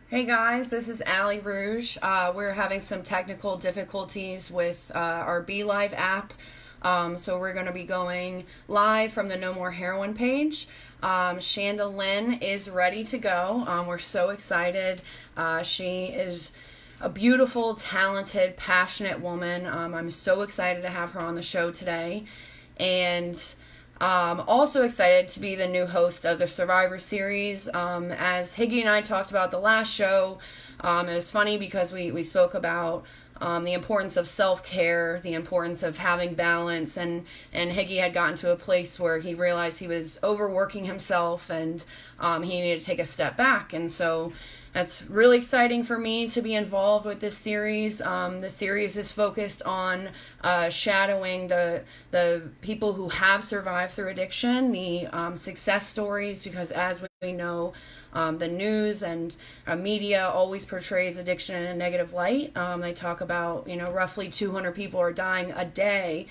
Hey guys, this is Ally Ruge. We're having some technical difficulties with our Be Live app. So we're going to be going live from the No More Heroin page. Chanda Lynn is ready to go. We're so excited. She is a beautiful, talented, passionate woman. I'm so excited to have her on the show today. And also excited to be the new host of the Survivor Series. As Higgy and I talked about the last show, it was funny because we spoke about the importance of self-care, the importance of having balance, and Higgy had gotten to a place where he realized he was overworking himself and he needed to take a step back. And so that's really exciting for me to be involved with this series. The series is focused on shadowing the people who have survived through addiction, the success stories, because as we know, the news and media always portrays addiction in a negative light. They talk about, roughly 200 people are dying a day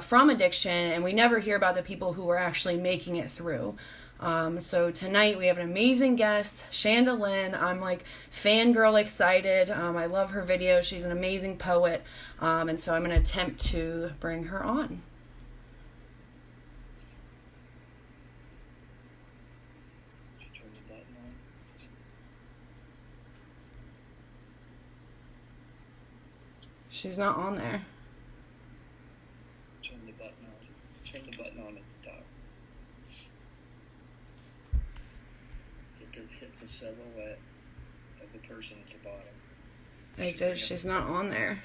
from addiction, and we never hear about the people who are actually making it through. So tonight we have an amazing guest, Chanda Lynn. I'm like fangirl excited. I love her videos. She's an amazing poet. And so I'm going to attempt to bring her on. Turn the button on. She's not on there. Turn the button on. Turn the button on at the top. Hit the silhouette of the person at the bottom. I did. She's not on there.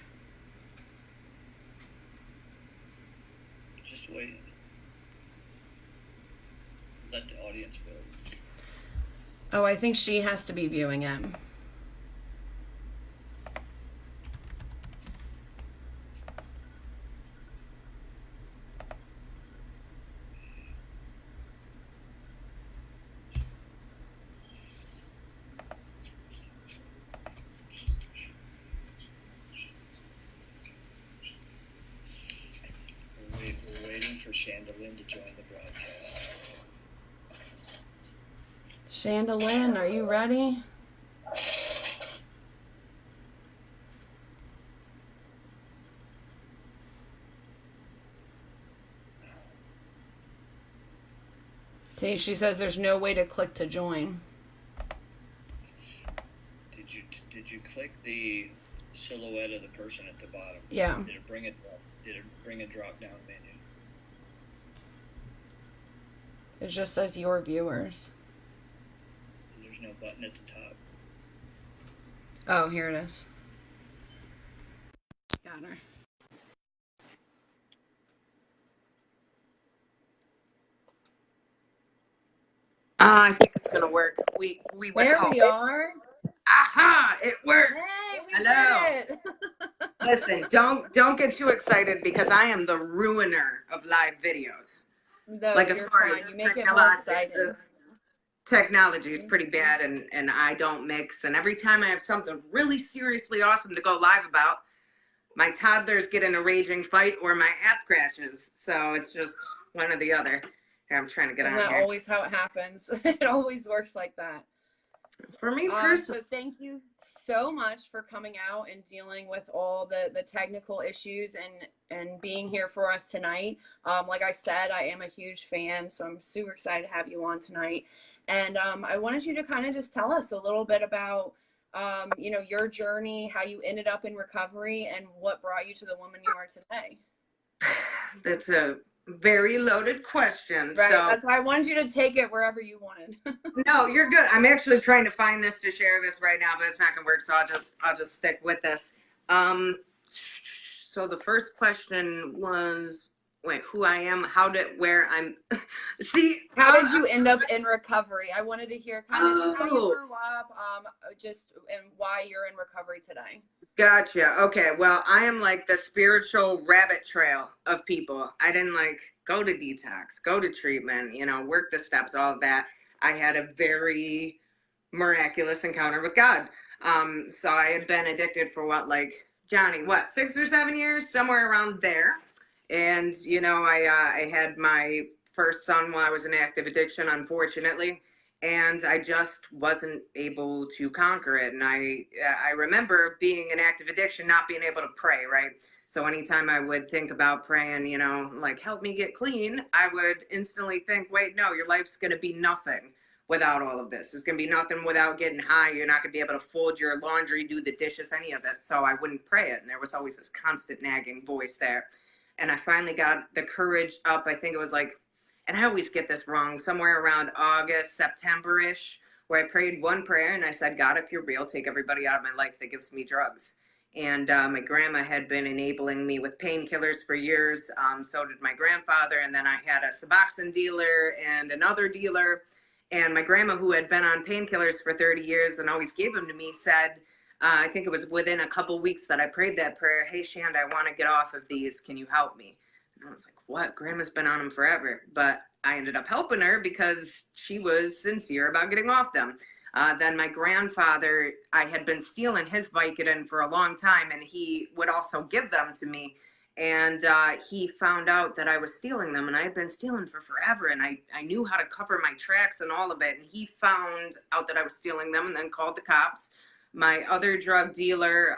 Just wait. Let the audience vote. Oh, I think she has to be viewing it. We're waiting for Chanda Lynn to join the broadcast. Chanda Lynn, are you ready? See, she says there's no way to click to join. Did you click the silhouette of the person at the bottom? Yeah. Did it bring a drop down menu? It just says your viewers. There's no button at the top. Oh, here it is. Got her. I think it's gonna work. We went There home. we are. Aha! It works. Hey, we Hello. did it. Listen, don't get too excited because I am the ruiner of live videos. No, Like as you're far fine. as You make it more exciting. the technology is pretty bad, and I don't mix. And every time I have something really seriously awesome to go live about, my toddlers get in a raging fight or my app crashes. So it's just one or the other. Here, I'm trying to get Isn't on that here. always how it happens? It always works like that. For me personally. So thank you so much for coming out and dealing with all the technical issues and being here for us tonight. Like I said, I am a huge fan, so I'm super excited to have you on tonight. And I wanted you to kind of just tell us a little bit about your journey, how you ended up in recovery, and what brought you to the woman you are today. That's a very loaded question. Right. So That's why I wanted you to take it wherever you wanted. no, you're good. I'm actually trying to find this to share this right now, but it's not gonna work. So I'll just stick with this. So the first question was, wait, who I am, where I'm. See, How did you end up in recovery? I wanted to hear kind of how you Oh. grew up, and why you're in recovery today. Gotcha. Okay. Well, I am like the spiritual rabbit trail of people. I didn't like go to detox, go to treatment, work the steps, all of that. I had a very miraculous encounter with God. So I had been addicted for Johnny, 6 or 7 years, somewhere around there. And, I had my first son while I was in active addiction, unfortunately. and I just wasn't able to conquer it. And I remember being an active addiction, not being able to pray, right? So anytime I would think about praying, you know, like help me get clean, I would instantly think, wait, no, your life's going to be nothing without all of this. It's going to be nothing without getting high. You're not going to be able to fold your laundry, do the dishes, any of it. So I wouldn't pray it. And there was always this constant nagging voice there. And I finally got the courage up. I think it was like, and I always get this wrong, somewhere around August, September-ish, where I prayed one prayer and I said, God, if you're real, take everybody out of my life that gives me drugs. And my grandma had been enabling me with painkillers for years. So did my grandfather. And then I had a Suboxone dealer and another dealer. And my grandma, who had been on painkillers for 30 years and always gave them to me, said, I think it was within a couple weeks that I prayed that prayer, hey, Chanda, I want to get off of these. Can you help me? And I was like, what? Grandma's been on them forever. But I ended up helping her because she was sincere about getting off them. Then my grandfather, I had been stealing his Vicodin for a long time, and he would also give them to me. And he found out that I was stealing them, and I had been stealing for forever, and I knew how to cover my tracks and all of it. And he found out that I was stealing them and then called the cops. My other drug dealer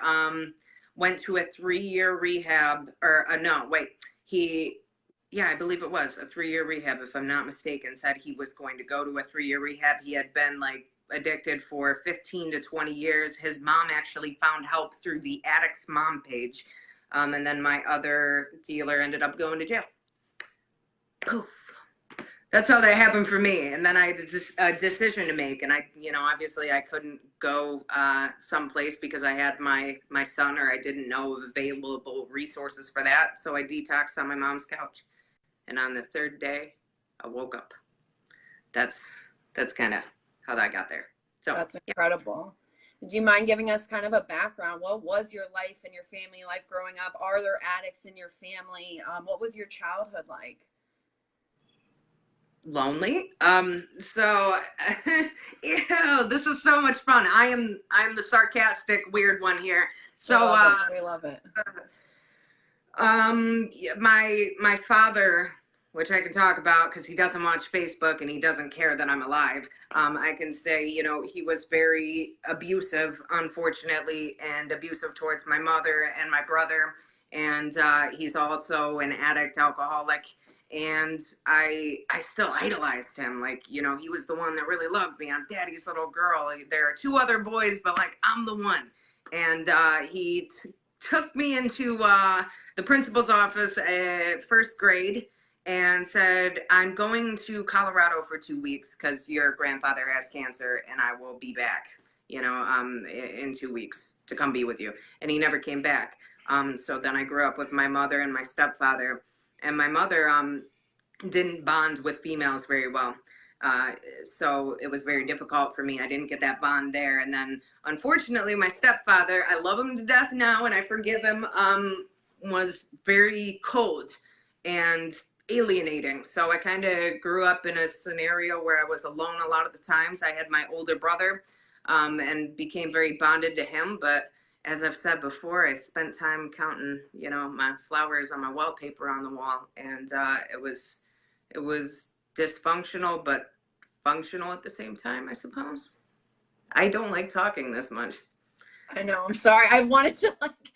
went to a 3-year rehab, or no, wait, I believe it was a 3-year rehab, if I'm not mistaken, said he was going to go to a 3-year rehab. He had been like addicted for 15 to 20 years. His mom actually found help through the Addicts Mom page. And then my other dealer ended up going to jail. Poof. That's how that happened for me. And then I had a decision to make. And obviously I couldn't go someplace because I had my son, or I didn't know of available resources for that. So I detoxed on my mom's couch. And on the 3rd day, I woke up. That's kind of how that got there. So that's incredible. Yeah. Do you mind giving us kind of a background? What was your life and your family life growing up? Are there addicts in your family? What was your childhood like? Lonely. So ew, this is so much fun. I'm the sarcastic weird one here. So I love it. My father, which I can talk about because he doesn't watch Facebook and he doesn't care that I'm alive. I can say, he was very abusive, unfortunately, and abusive towards my mother and my brother. And he's also an addict, alcoholic. And I still idolized him. Like, he was the one that really loved me. I'm daddy's little girl. There are 2 other boys, but like, I'm the one. And he took me into the principal's office at 1st grade and said, I'm going to Colorado for 2 weeks because your grandfather has cancer and I will be back, in 2 weeks to come be with you. And he never came back. So then I grew up with my mother and my stepfather. And my mother didn't bond with females very well. So it was very difficult for me. I didn't get that bond there. And then, unfortunately, my stepfather, I love him to death now and I forgive him, was very cold and alienating. So I kind of grew up in a scenario where I was alone a lot of the times. I had my older brother and became very bonded to him. But as I've said before, I spent time counting, my flowers on my wallpaper on the wall. And it was dysfunctional, but functional at the same time, I suppose. I don't like talking this much. I know. I'm sorry. I wanted to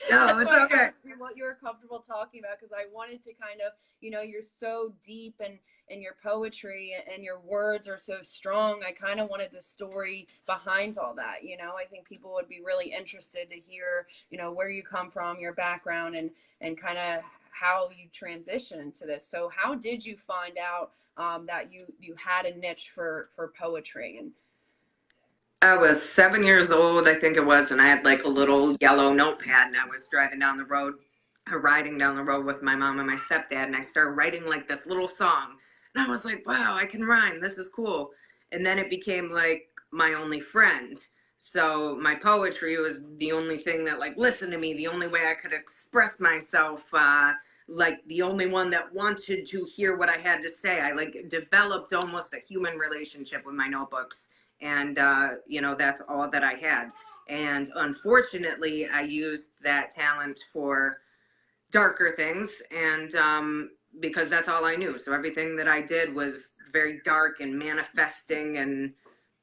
No, it's okay. What you were comfortable talking about, because I wanted to kind of, you're so deep in your poetry and your words are so strong. I kind of wanted the story behind all that. I think people would be really interested to hear, where you come from, your background, and kind of how you transition into this. So how did you find out that you had a niche for poetry? And I was 7 years old, I think it was, and I had like a little yellow notepad, and I was riding down the road with my mom and my stepdad, and I started writing like this little song. And I was like, wow, I can rhyme. This is cool. And then it became like my only friend. So my poetry was the only thing that like listened to me, the only way I could express myself, like the only one that wanted to hear what I had to say. I like developed almost a human relationship with my notebooks. And, that's all that I had. And unfortunately, I used that talent for darker things. And because that's all I knew. So everything that I did was very dark and manifesting and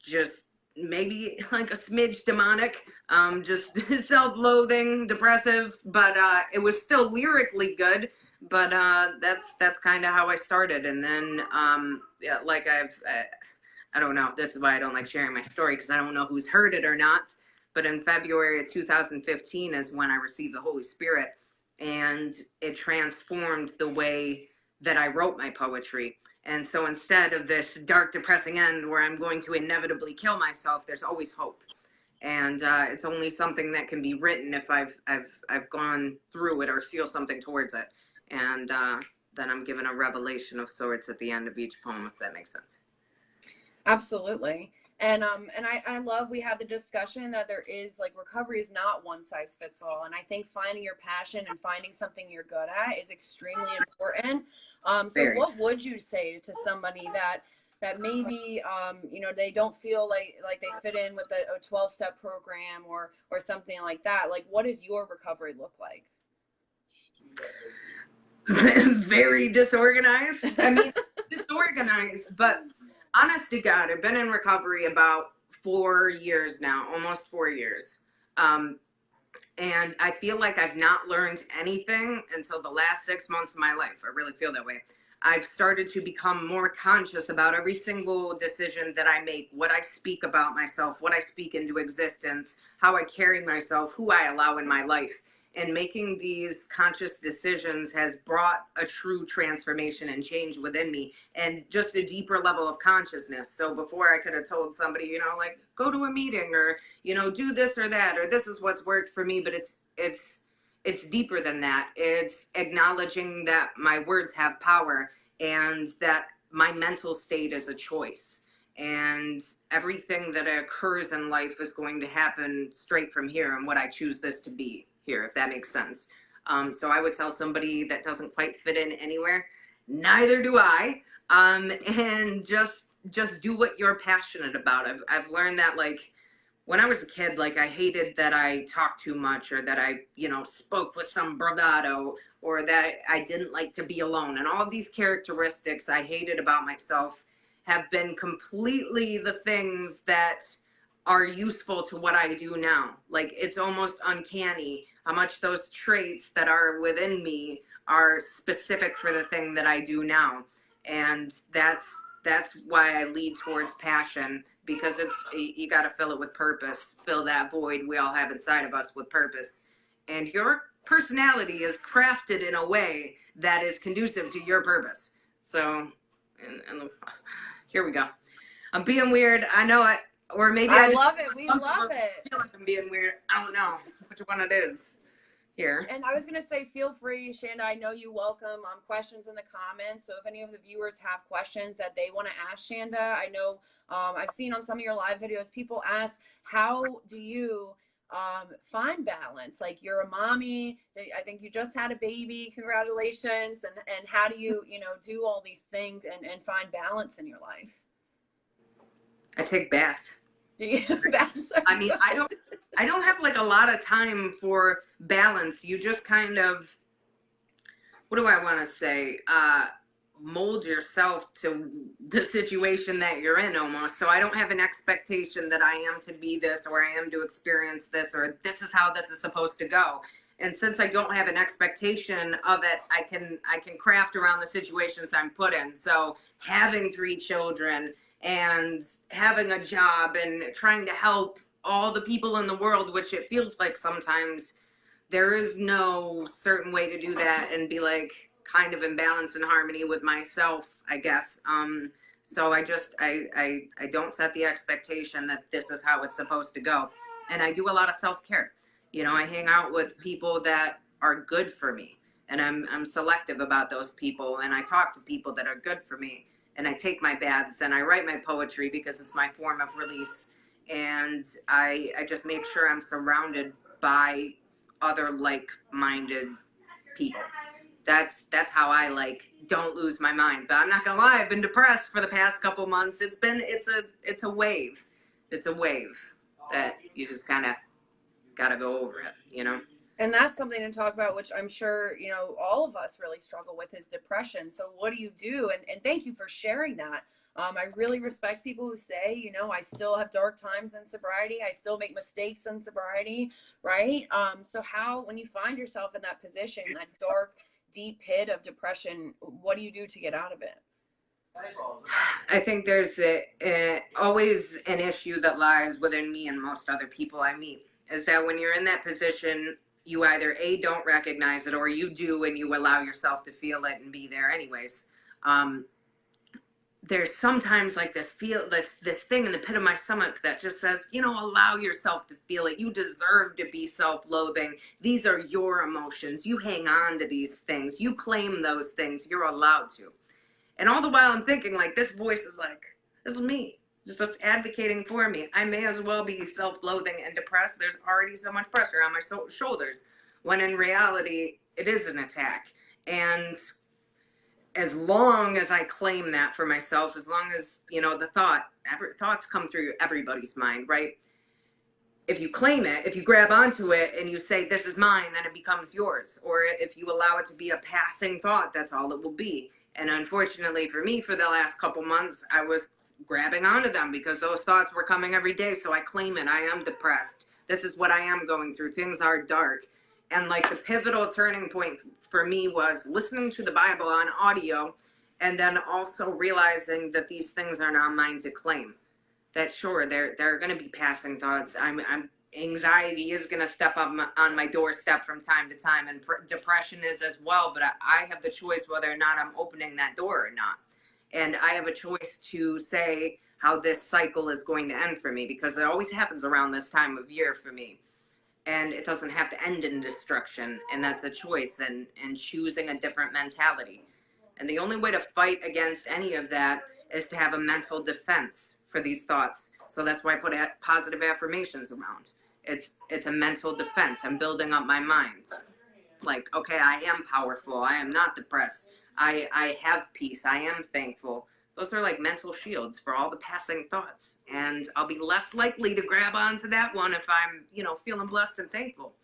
just maybe like a smidge demonic, just self-loathing, depressive, but it was still lyrically good. But that's kind of how I started. And then yeah, like I don't know, this is why I don't like sharing my story, because I don't know who's heard it or not, but in February of 2015 is when I received the Holy Spirit, and it transformed the way that I wrote my poetry. And so instead of this dark, depressing end where I'm going to inevitably kill myself, there's always hope. And it's only something that can be written if I've gone through it or feel something towards it. And then I'm given a revelation of sorts at the end of each poem, if that makes sense. Absolutely. And I love we had the discussion that there is like recovery is not one size fits all. And I think finding your passion and finding something you're good at is extremely important. So Very. what would you say to somebody that maybe you know, they don't feel like they fit in with a 12-step program or something like that? Like, what does your recovery look like? Very disorganized. I mean, disorganized, but honest to God, I've been in recovery about 4 years now, almost 4 years. And I feel like I've not learned anything until the last 6 months of my life. I really feel that way. I've started to become more conscious about every single decision that I make, what I speak about myself, what I speak into existence, how I carry myself, who I allow in my life. And making these conscious decisions has brought a true transformation and change within me, and just a deeper level of consciousness. So before I could have told somebody, you know, like, go to a meeting or, you know, do this or that, or this is what's worked for me. But it's deeper than that. It's acknowledging that my words have power and that my mental state is a choice. And everything that occurs in life is going to happen straight from here and what I choose this to be here, if that makes sense. So I would tell somebody that doesn't quite fit in anywhere, neither do I. And just do what you're passionate about. I've learned that, like, when I was a kid, like, I hated that I talked too much, or that I, you know, spoke with some bravado, or that I didn't like to be alone. And all of these characteristics I hated about myself have been completely the things that are useful to what I do now. Like, it's almost uncanny how much those traits that are within me are specific for the thing that I do now. And that's why I lead towards passion, because you got to fill it with purpose, fill that void we all have inside of us with purpose. And your personality is crafted in a way that is conducive to your purpose. So, and here we go. I'm being weird. I know it. Or maybe I love it. We love it. I feel like I'm being weird. I don't know which one it is here. And I was going to say, feel free, Chanda. I know you welcome questions in the comments. So if any of the viewers have questions that they want to ask Chanda, I know I've seen on some of your live videos, people ask, how do you find balance? Like, you're a mommy. I think you just had a baby. Congratulations. And how do you, you know, do all these things and find balance in your life? I take baths. I mean, I don't have like a lot of time for balance. You just kind of, what do I want to say? Mold yourself to the situation that you're in almost. So I don't have an expectation that I am to be this, or I am to experience this, or this is how this is supposed to go. And since I don't have an expectation of it, I can craft around the situations I'm put in. So having 3 children and having a job and trying to help all the people in the world, which it feels like sometimes there is no certain way to do that and be like kind of in balance and harmony with myself, I guess. So I don't set the expectation that this is how it's supposed to go. And I do a lot of self-care. You know, I hang out with people that are good for me, and I'm selective about those people, and I talk to people that are good for me. And I take my baths and I write my poetry because it's my form of release. And I just make sure I'm surrounded by other like-minded people. That's how I don't lose my mind. But I'm not gonna lie, I've been depressed for the past couple months. It's a wave. It's a wave that you just kind of gotta go over it, you know? And that's something to talk about, which I'm sure, you know, all of us really struggle with, is depression. So what do you do? And thank you for sharing that. I really respect people who say, you know, I still have dark times in sobriety. I still make mistakes in sobriety, right? So how, when you find yourself in that position, that dark, deep pit of depression, what do you do to get out of it? I think there's always an issue that lies within me and most other people I meet, is that when you're in that position, you either A, don't recognize it, or you do and you allow yourself to feel it and be there anyways. There's sometimes like this thing in the pit of my stomach that just says, you know, allow yourself to feel it. You deserve to be self-loathing. These are your emotions. You hang on to these things. You claim those things. You're allowed to. And all the while I'm thinking, like, this voice is like, this is me. It's just advocating for me. I may as well be self-loathing and depressed. There's already so much pressure on my shoulders, when in reality, it is an attack. And as long as I claim that for myself, as long as, you know, thoughts come through everybody's mind, right? If you claim it, if you grab onto it and you say, this is mine, then it becomes yours. Or if you allow it to be a passing thought, that's all it will be. And unfortunately for me, for the last couple months, I was grabbing onto them because those thoughts were coming every day. So I claim it. I am depressed. This is what I am going through. Things are dark. And like the pivotal turning point for me was listening to the Bible on audio, and then also realizing that these things are not mine to claim. That sure, they're going to be passing thoughts. Anxiety is going to step up on my doorstep from time to time, and depression is as well. But I have the choice whether or not I'm opening that door or not. And I have a choice to say how this cycle is going to end for me, because it always happens around this time of year for me. And it doesn't have to end in destruction. And that's a choice, and choosing a different mentality. And the only way to fight against any of that is to have a mental defense for these thoughts. So that's why I put positive affirmations around. It's a mental defense. I'm building up my mind. Like, okay, I am powerful. I am not depressed. I have peace. I am thankful. Those are like mental shields for all the passing thoughts. And I'll be less likely to grab onto that one if I'm, you know, feeling blessed and thankful.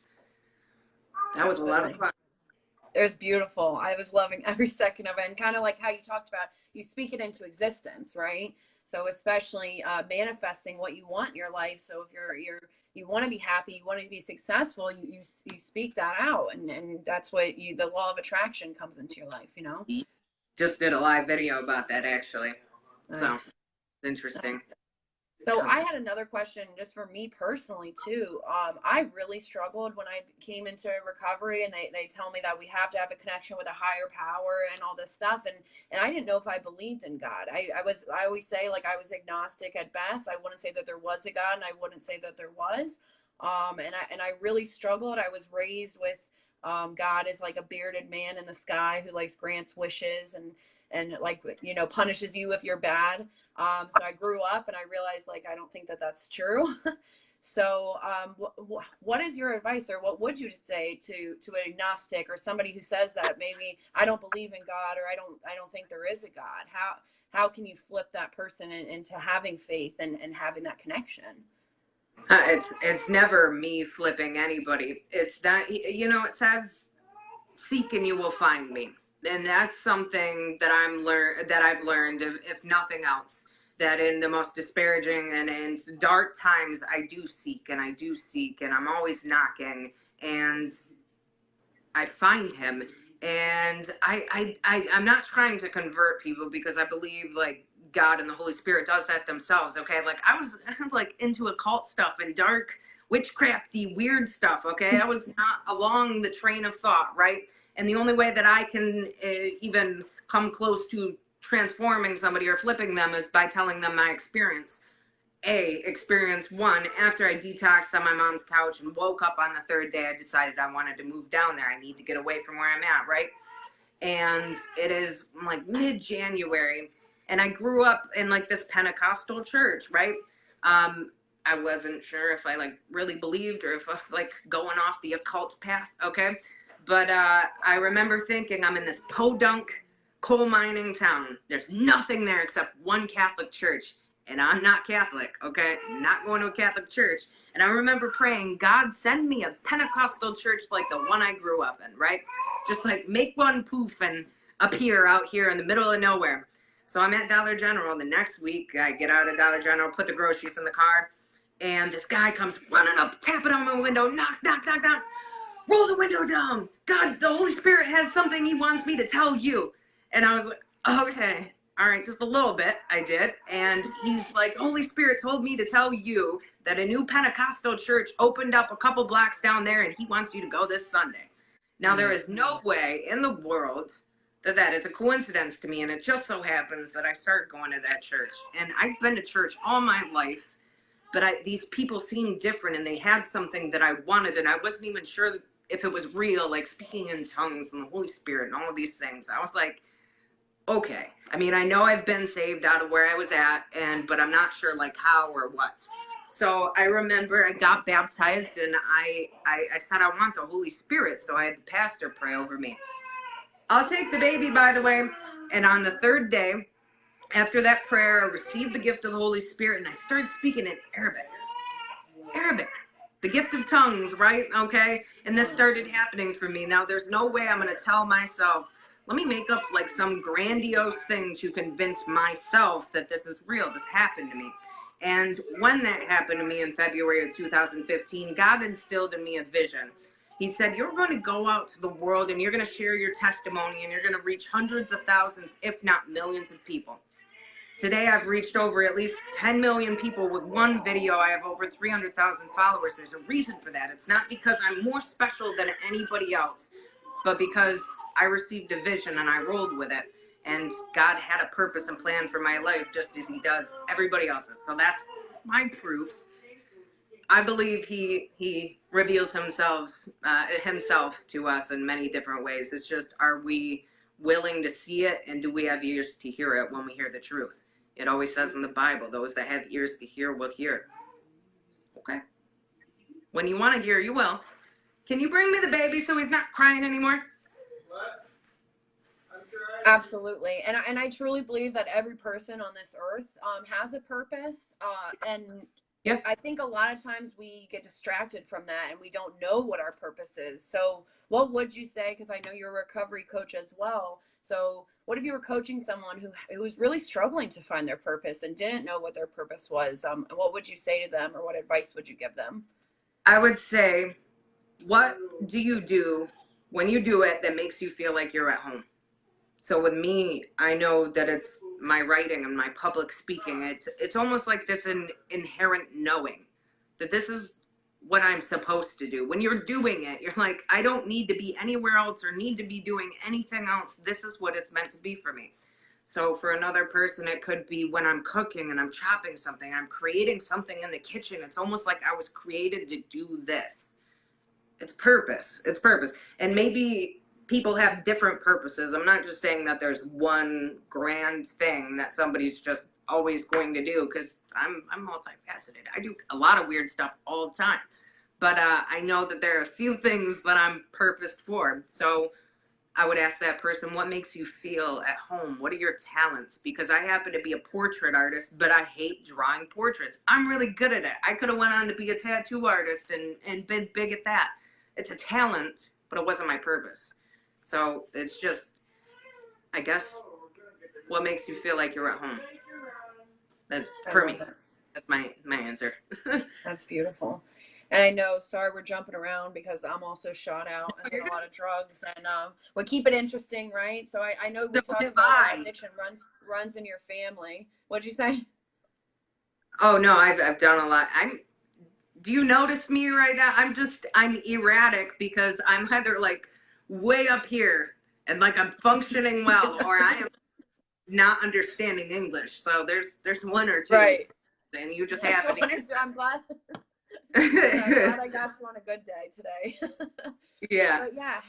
That was a lot of fun. It was beautiful. I was loving every second of it. And kind of like how you talked about, you speak it into existence, right? So especially manifesting what you want in your life. So if you want to be happy, you want to be successful, you speak that out, and that's what the law of attraction comes into your life, you know. Just did a live video about that, actually. Nice. So it's interesting. So I had another question just for me personally too. I really struggled when I came into recovery, and they tell me that we have to have a connection with a higher power and all this stuff. And I didn't know if I believed in God. I always say, like, I was agnostic at best. I wouldn't say that there was a God, and I wouldn't say that there was. And I really struggled. I was raised with God is like a bearded man in the sky who like grants wishes and like, you know, punishes you if you're bad. So I grew up and I realized, like, I don't think that that's true. So what is your advice, or what would you say to an agnostic or somebody who says that maybe I don't believe in God, or I don't think there is a God? How can you flip that person into having faith and having that connection? It's never me flipping anybody. It's that, you know, it says, seek and you will find me. And that's something that I've learned, if nothing else, that in the most disparaging and in dark times, I do seek, and I'm always knocking, and I find him. And I'm not trying to convert people, because I believe, like, God and the Holy Spirit does that themselves. Okay. Like, I was like into occult stuff and dark witchcrafty weird stuff. Okay. I was not along the train of thought. Right. And the only way that I can even come close to transforming somebody or flipping them is by telling them my experience. Experience one, after I detoxed on my mom's couch and woke up on the third day, I decided I wanted to move down there. I need to get away from where I'm at. Right. And it is like mid-January. And I grew up in like this Pentecostal church, right? I wasn't sure if I like really believed or if I was like going off the occult path, okay? But I remember thinking, I'm in this podunk coal mining town. There's nothing there except one Catholic church. And I'm not Catholic, okay? I'm not going to a Catholic church. And I remember praying, God, send me a Pentecostal church like the one I grew up in, right? Just like make one poof and appear out here in the middle of nowhere. So I'm at Dollar General. The next week, I get out of Dollar General, put the groceries in the car, and this guy comes running up, tapping on my window, knock, knock, knock, knock. Roll the window down. God, the Holy Spirit has something he wants me to tell you. And I was like, okay, all right, just a little bit. I did. And he's like, Holy Spirit told me to tell you that a new Pentecostal church opened up a couple blocks down there and he wants you to go this Sunday. Now, there is no way in the world that is a coincidence to me. And it just so happens that I started going to that church. And I've been to church all my life. But these people seemed different and they had something that I wanted. And I wasn't even sure if it was real, like speaking in tongues and the Holy Spirit and all of these things. I was like, okay. I mean, I know I've been saved out of where I was at, but I'm not sure like how or what. So I remember I got baptized and I said, I want the Holy Spirit. So I had the pastor pray over me. I'll take the baby, by the way. And on the third day, after that prayer, I received the gift of the Holy Spirit and I started speaking in Arabic. Arabic. The gift of tongues, right? Okay. And this started happening for me. Now, there's no way I'm going to tell myself, let me make up like some grandiose thing to convince myself that this is real. This happened to me. And when that happened to me in February of 2015, God instilled in me a vision. He said, you're going to go out to the world and you're going to share your testimony and you're going to reach hundreds of thousands, if not millions of people. Today, I've reached over at least 10 million people with one video. I have over 300,000 followers. There's a reason for that. It's not because I'm more special than anybody else, but because I received a vision and I rolled with it. And God had a purpose and plan for my life just as he does everybody else's. So that's my proof. I believe he reveals himself to us in many different ways. It's just, are we willing to see it, and do we have ears to hear it when we hear the truth? It always says in the Bible, those that have ears to hear will hear. Okay. When you want to hear, you will. Can you bring me the baby so he's not crying anymore? What? I'm trying. Absolutely. And I truly believe that every person on this earth has a purpose. And Yep. I think a lot of times we get distracted from that and we don't know what our purpose is. So what would you say, because I know you're a recovery coach as well, so what if you were coaching someone who was really struggling to find their purpose and didn't know what their purpose was? What would you say to them, or what advice would you give them? I would say, what do you do when you do it that makes you feel like you're at home? So with me, I know that it's my writing and my public speaking. It's almost like this inherent knowing that this is what I'm supposed to do. When you're doing it, you're like, I don't need to be anywhere else or need to be doing anything else. This is what it's meant to be for me. So for another person, it could be when I'm cooking and I'm chopping something, I'm creating something in the kitchen. It's almost like I was created to do this. It's purpose. It's purpose. And maybe people have different purposes. I'm not just saying that there's one grand thing that somebody's just always going to do, because I'm multifaceted. I do a lot of weird stuff all the time. But I know that there are a few things that I'm purposed for. So I would ask that person, what makes you feel at home? What are your talents? Because I happen to be a portrait artist, but I hate drawing portraits. I'm really good at it. I could have went on to be a tattoo artist and been big at that. It's a talent, but it wasn't my purpose. So it's just, I guess, what makes you feel like you're at home? That's for me. That's my answer. That's beautiful. And I know, sorry, we're jumping around because I'm also shot out and did a lot of drugs, and we keep it interesting, right? So I know we talked about how addiction runs in your family. What'd you say? Oh no, I've done a lot. Do you notice me right now? I'm erratic because I'm either like way up here and like I'm functioning well, or I am not understanding English. So there's one or two, right? And you just have to. I'm glad. I'm glad I got you on a good day today. Yeah. But yeah,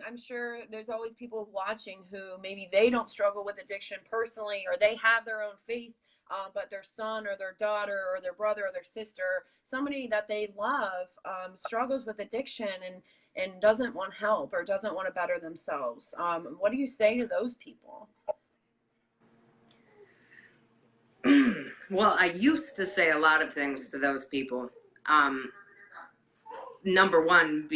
I'm sure there's always people watching who maybe they don't struggle with addiction personally, or they have their own faith, but their son or their daughter or their brother or their sister, somebody that they love, struggles with addiction and doesn't want help or doesn't want to better themselves. What do you say to those people? Well, I used to say a lot of things to those people. Number one,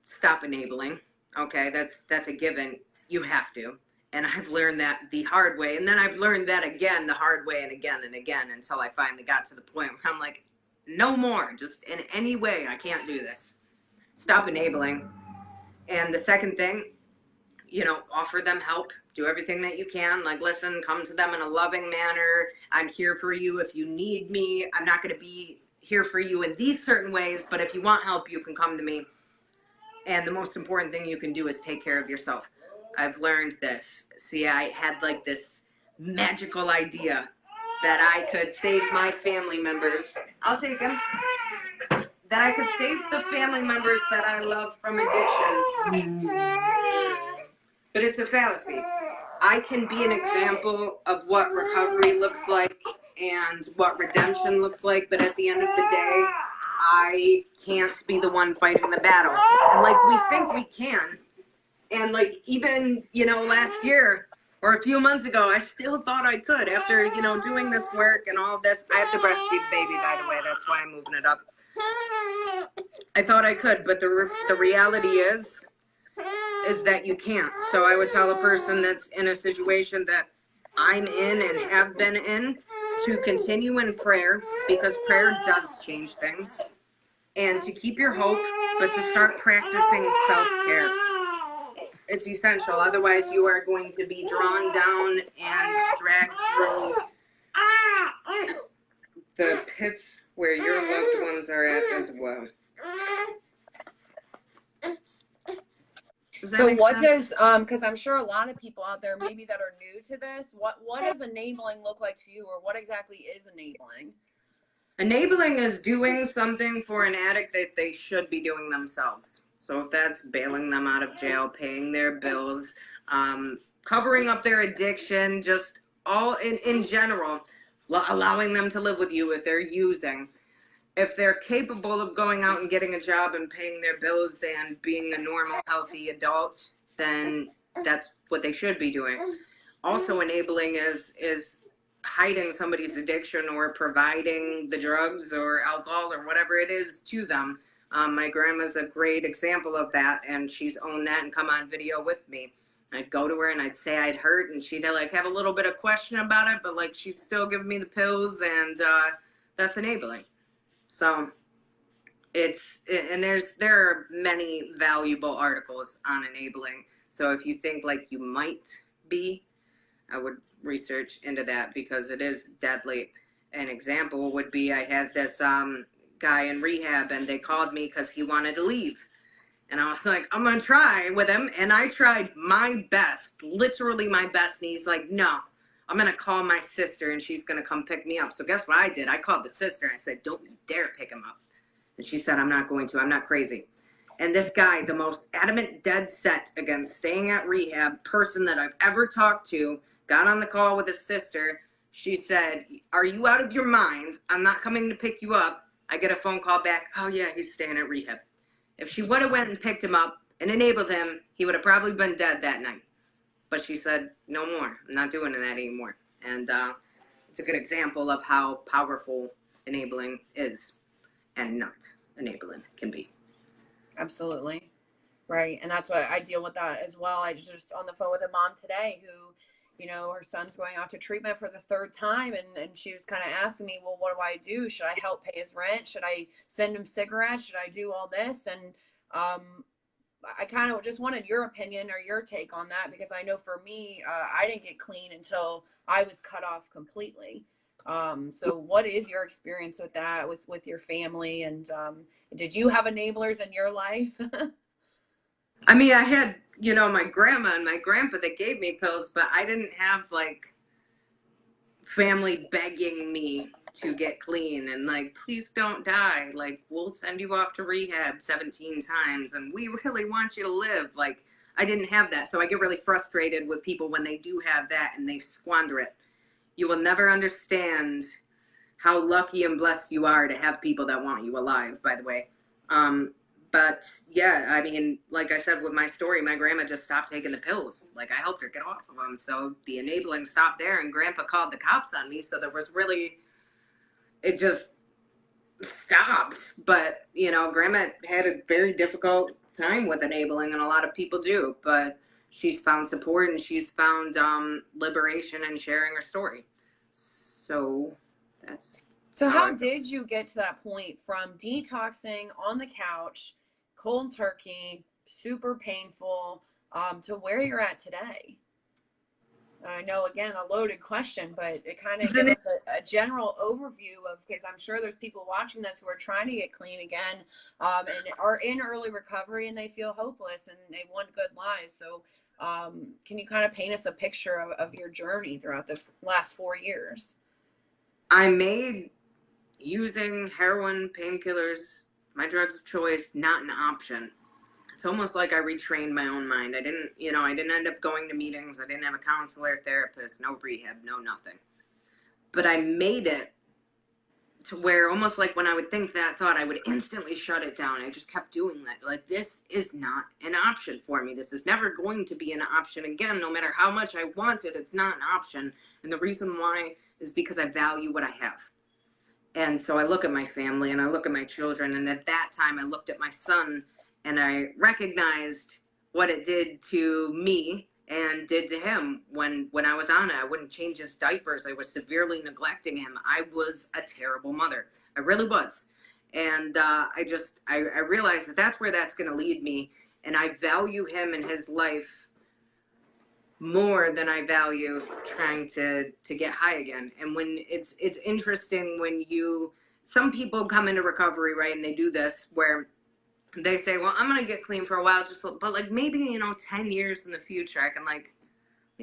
stop enabling. Okay, that's a given. You have to. And I've learned that the hard way. And then I've learned that again, the hard way, and again, until I finally got to the point where I'm like, no more, just in any way, I can't do this. Stop enabling. And the second thing, offer them help. Do everything that you can. Like, listen, come to them in a loving manner. I'm here for you if you need me. I'm not going to be here for you in these certain ways, but if you want help, you can come to me. And the most important thing you can do is take care of yourself. I've learned this. See, I had like this magical idea that I could save my family members. I'll take them. That I could save the family members that I love from addiction. But it's a fallacy. I can be an example of what recovery looks like and what redemption looks like, but at the end of the day, I can't be the one fighting the battle. And like, we think we can. And like, even, last year or a few months ago, I still thought I could after, doing this work and all this. I have to breastfeed the baby, by the way. That's why I'm moving it up. I thought I could, but the reality is that you can't. So I would tell a person that's in a situation that I'm in and have been in to continue in prayer, because prayer does change things, and to keep your hope, but to start practicing self-care. It's essential. Otherwise, you are going to be drawn down and dragged through the pits where your loved ones are at as well. So what does, because I'm sure a lot of people out there maybe that are new to this, what does enabling look like to you, or what exactly is enabling? Enabling is doing something for an addict that they should be doing themselves. So if that's bailing them out of jail, paying their bills, covering up their addiction, just all in general, allowing them to live with you if they're using. If they're capable of going out and getting a job and paying their bills and being a normal, healthy adult, then that's what they should be doing. Also, enabling is hiding somebody's addiction or providing the drugs or alcohol or whatever it is to them. My grandma's a great example of that, and she's owned that and come on video with me. I'd go to her and I'd say I'd hurt, and she'd like have a little bit of question about it, but like she'd still give me the pills, and that's enabling. So there are many valuable articles on enabling. So if you think like you might be, I would research into that, because it is deadly. An example would be, I had this guy in rehab, and they called me because he wanted to leave. And I was like, I'm going to try with him. And I tried my best, literally my best. And he's like, no, I'm going to call my sister and she's going to come pick me up. So guess what I did? I called the sister and I said, don't you dare pick him up. And she said, I'm not going to. I'm not crazy. And this guy, the most adamant, dead set against staying at rehab person that I've ever talked to, got on the call with his sister. She said, are you out of your mind? I'm not coming to pick you up. I get a phone call back. Oh, yeah, he's staying at rehab. If she would have went and picked him up and enabled him, he would have probably been dead that night. But she said, no more. I'm not doing that anymore. And it's a good example of how powerful enabling is and not enabling can be. Absolutely. Right. And that's what I deal with that as well. I just on the phone with a mom today who, her son's going out to treatment for the third time. And she was kind of asking me, well, what do I do? Should I help pay his rent? Should I send him cigarettes? Should I do all this? And I kind of just wanted your opinion or your take on that, because I know for me, I didn't get clean until I was cut off completely. So what is your experience with that, with your family? And did you have enablers in your life? I mean, I had, my grandma and my grandpa that gave me pills, but I didn't have like family begging me to get clean and like, please don't die. Like, we'll send you off to rehab 17 times and we really want you to live. Like, I didn't have that. So I get really frustrated with people when they do have that and they squander it. You will never understand how lucky and blessed you are to have people that want you alive, by the way. But yeah, I mean, like I said with my story, my grandma just stopped taking the pills. Like, I helped her get off of them. So the enabling stopped there, and grandpa called the cops on me. So there was really, it just stopped. But, grandma had a very difficult time with enabling, and a lot of people do. But she's found support and she's found liberation in sharing her story. So that's So how did you get to that point from detoxing on the couch, cold turkey, super painful, to where you're at today? I know, again, a loaded question, but it kind of gives us a general overview of, because I'm sure there's people watching this who are trying to get clean again, and are in early recovery and they feel hopeless and they want good lives. So can you kind of paint us a picture of your journey throughout the last 4 years? I made using heroin, painkillers, my drugs of choice, not an option. It's almost like I retrained my own mind. I didn't end up going to meetings. I didn't have a counselor, therapist, no rehab, no nothing. But I made it to where almost like when I would think that thought, I would instantly shut it down. I just kept doing that. Like, this is not an option for me. This is never going to be an option again. No matter how much I want it, it's not an option. And the reason why is because I value what I have. And so I look at my family and I look at my children. And at that time, I looked at my son and I recognized what it did to me and did to him when I was on it. I wouldn't change his diapers. I was severely neglecting him. I was a terrible mother. I really was. And I realized that that's where that's going to lead me. And I value him and his life more than I value trying to get high again. And when it's interesting when some people come into recovery, right? And they do this where they say, well, I'm going to get clean for a while, but like maybe, 10 years in the future, I can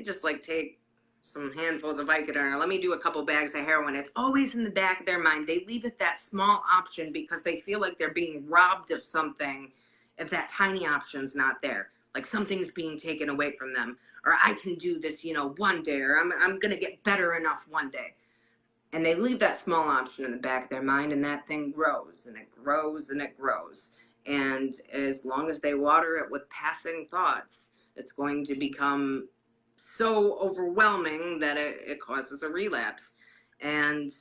just take some handfuls of Vicodin, or let me do a couple bags of heroin. It's always in the back of their mind. They leave it that small option because they feel like they're being robbed of something if that tiny option's not there. Like something's being taken away from them, or I can do this, one day, or I'm going to get better enough one day. And they leave that small option in the back of their mind, and that thing grows and it grows and it grows. And as long as they water it with passing thoughts, it's going to become so overwhelming that it causes a relapse. And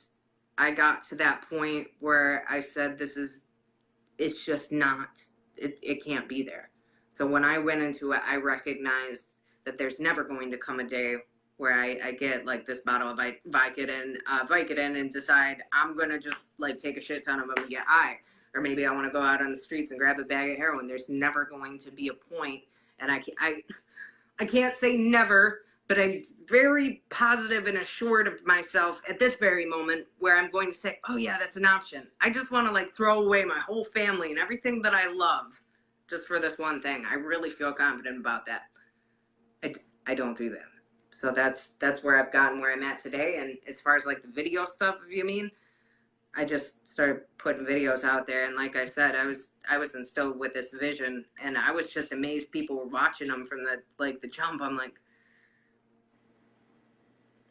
I got to that point where I said, it's just not, it can't be there. So when I went into it, I recognized that there's never going to come a day where I get like this bottle of Vicodin and decide I'm going to just take a shit ton of them and get high. Or maybe I want to go out on the streets and grab a bag of heroin. There's never going to be a point, and I can't say never, but I'm very positive and assured of myself at this very moment where I'm going to say, oh yeah, that's an option. I just want to throw away my whole family and everything that I love just for this one thing. I really feel confident about that. I don't do that. So that's where I've gotten where I'm at today. And as far as the video stuff, if you mean, I just started putting videos out there, and like I said, I was instilled with this vision, and I was just amazed people were watching them from the jump. I'm like,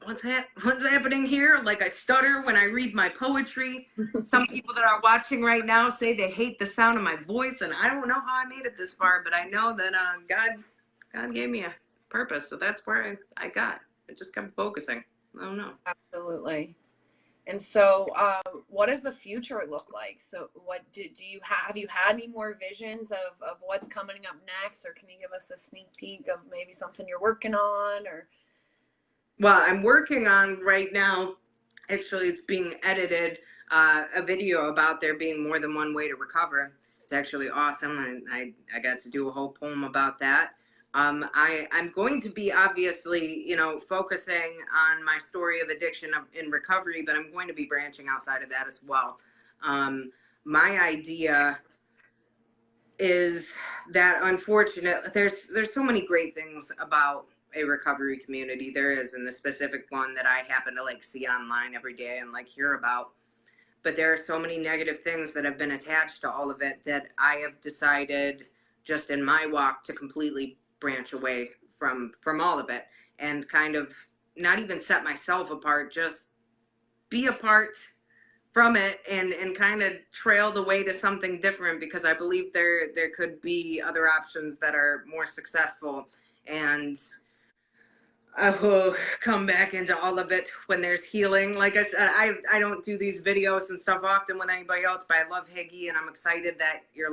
what's happening here? I stutter when I read my poetry. Some people that are watching right now say they hate the sound of my voice, and I don't know how I made it this far, but I know that God gave me a purpose, so that's where I got. I just kept focusing. I don't know. Absolutely. And so, what does the future look like? So, what do you have you had any more visions of what's coming up next, or can you give us a sneak peek of maybe something you're working on? Or, well, I'm working on right now. Actually, it's being edited. A video about there being more than one way to recover. It's actually awesome, and I got to do a whole poem about that. I'm going to be obviously, focusing on my story of addiction in recovery, but I'm going to be branching outside of that as well. My idea is that unfortunately, there's so many great things about a recovery community. There is, and the specific one that I happen to see online every day and hear about. But there are so many negative things that have been attached to all of it that I have decided just in my walk to completely branch away from all of it and kind of not even set myself apart, just be apart from it and kind of trail the way to something different, because I believe there could be other options that are more successful. And I will come back into all of it when there's healing. Like I said, I don't do these videos and stuff often with anybody else, but I love Higgy, and I'm excited that you're